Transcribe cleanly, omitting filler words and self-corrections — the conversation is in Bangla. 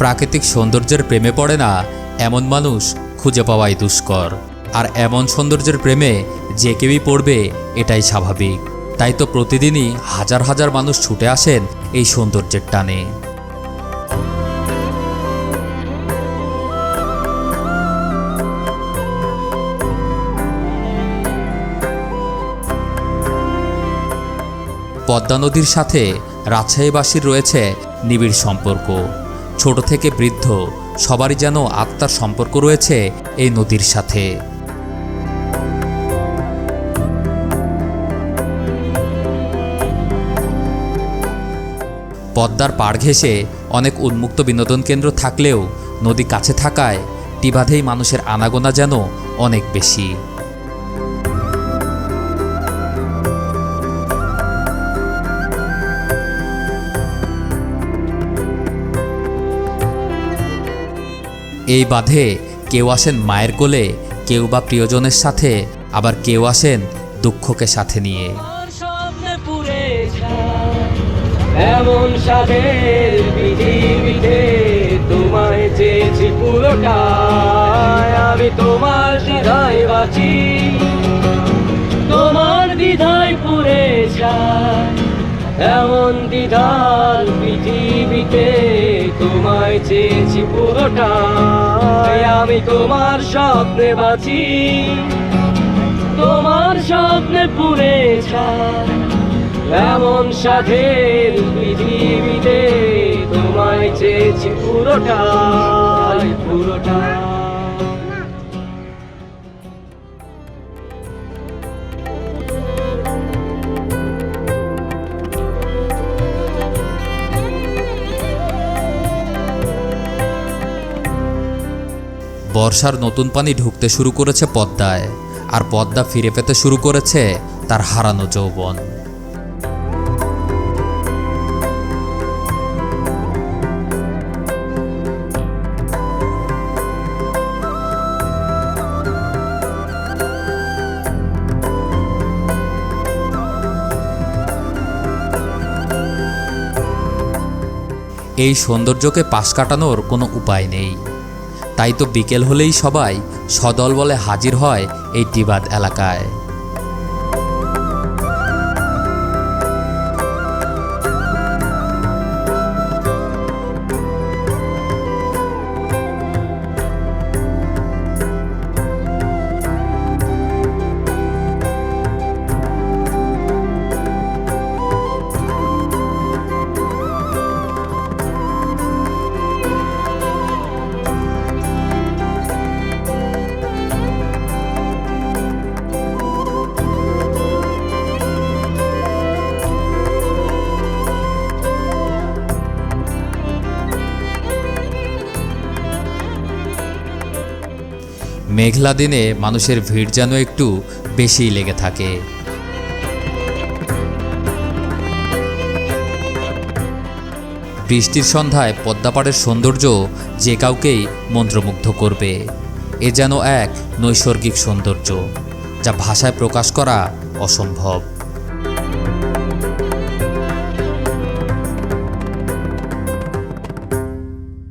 প্রাকৃতিক সৌন্দর্যের প্রেমে পড়ে না এমন মানুষ খুঁজে পাওয়াই দুষ্কর। আর এমন সৌন্দর্যের প্রেমে যে কেউই পড়বে এটাই স্বাভাবিক। তাই তো প্রতিদিনই হাজার হাজার মানুষ ছুটে আসেন এই সৌন্দর্যের টানে। পদ্মা নদীর সাথে রাজশাহীবাসীর রয়েছে নিবিড় সম্পর্ক। ছোট থেকে বৃদ্ধ সবারই যেন আত্মার সম্পর্ক রয়েছে এই নদীর সাথে। পদ্মার পাড় ঘেঁষে অনেক উন্মুক্ত বিনোদন কেন্দ্র থাকলেও নদী কাছে থাকায় টিবাধেই মানুষের আনাগোনা যেন অনেক বেশি। এই বাঁধে কেউ আসেন মায়ের কোলে, কেউ বা প্রিয়জনের সাথে, আবার কেউ আসেন দুঃখকে সাথে নিয়ে। এমন সাদের পৃথিবীতে তোমায় চেয়েছি পুরোটাই, আমি তোমার দ্বিধায় বাঁচি, তোমার দ্বিধায় পুরে যাই। এমন দ্বিধার পৃথিবীতে তোমায় চেয়েছি পুরোটাই, আমি তোমার স্বপ্নে বাঁচি, তোমার স্বপ্নে পুরে যাই। এমন সাধের পৃথিবীতে তোমায় চেয়েছি পুরোটাই পুরোটাই। বর্ষার নতুন পানি ঢুকতে শুরু করেছে পদ্মায়, আর পদ্মা ফিরে পেতে শুরু করেছে তার হারানো যৌবন। এই সৌন্দর্যকে পাশ কাটানোর কোনো উপায় নেই। তাই তো বিকেল হলেই সবাই সদল বলে হাজির হয় এই টিবাদ এলাকায়। মেঘলা দিনে মানুষের ভিড় যেন একটু বেশিই লেগে থাকে। বৃষ্টির সন্ধ্যায় পদ্মাপাড়ের সৌন্দর্য যে কাউকেই মন্ত্রমুগ্ধ করবে। এ যেন এক নৈসর্গিক সৌন্দর্য, যা ভাষায় প্রকাশ করা অসম্ভব।